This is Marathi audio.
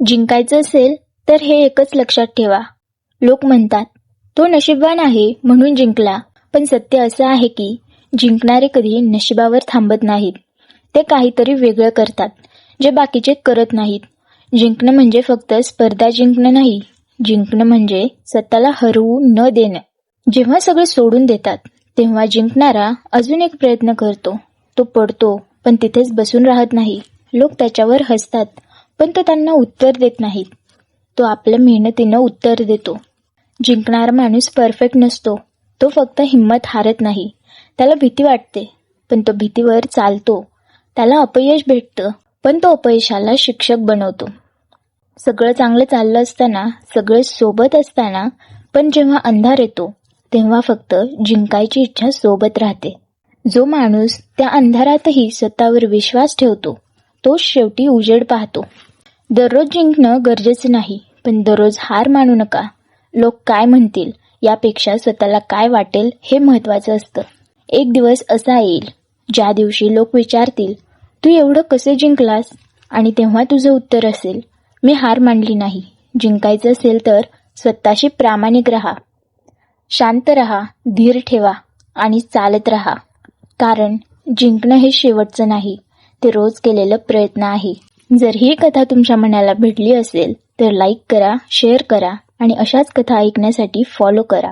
जिंकायचं असेल तर हे एकच लक्षात ठेवा. लोक म्हणतात तो नशीबवान आहे म्हणून जिंकला, पण सत्य असं आहे की जिंकणारे कधी नशिबावर थांबत नाहीत. ते काहीतरी वेगळं करतात जे बाकीचे करत नाहीत. जिंकणं म्हणजे फक्त स्पर्धा जिंकणं नाही, जिंकणं म्हणजे स्वतःला हरवू न देणं. जेव्हा सगळे सोडून देतात तेव्हा जिंकणारा अजून एक प्रयत्न करतो. तो पडतो पण तिथेच बसून राहत नाही. लोक त्याच्यावर हसतात पण तो त्यांना उत्तर देत नाहीत. तो आपल्या मेहनतीनं उत्तर देतो. जिंकणारा माणूस परफेक्ट नसतो. तो फक्त हिंमत हारत नाही. त्याला भीती वाटते पण तो भीतीवर चालतो. त्याला अपयश भेटतं पण तो अपयशाला शिक्षक बनवतो. सगळं चांगलं चाललं असताना, सगळे सोबत असताना, पण जेव्हा अंधार येतो तेव्हा फक्त जिंकायची इच्छा सोबत राहते. जो माणूस त्या अंधारातही स्वतःवर विश्वास ठेवतो तोच शेवटी उजेड पाहतो. दररोज जिंकणं गरजेचं नाही, पण दररोज हार मानू नका. लोक काय म्हणतील यापेक्षा स्वतःला काय वाटेल हे महत्त्वाचं असतं. एक दिवस असा येईल ज्या दिवशी लोक विचारतील तू एवढं कसे जिंकलास, आणि तेव्हा तुझं उत्तर असेल मी हार मानली नाही. जिंकायचं असेल तर स्वतःशी प्रामाणिक राहा, शांत राहा, धीर ठेवा आणि चालत राहा. कारण जिंकणं हे शेवटचं नाही, ते रोज केलेलं प्रयत्न आहे. जर ही कथा तुमच्या मनाला भिडली असेल तर लाईक करा, शेअर करा आणि अशाच कथा ऐकण्यासाठी फॉलो करा.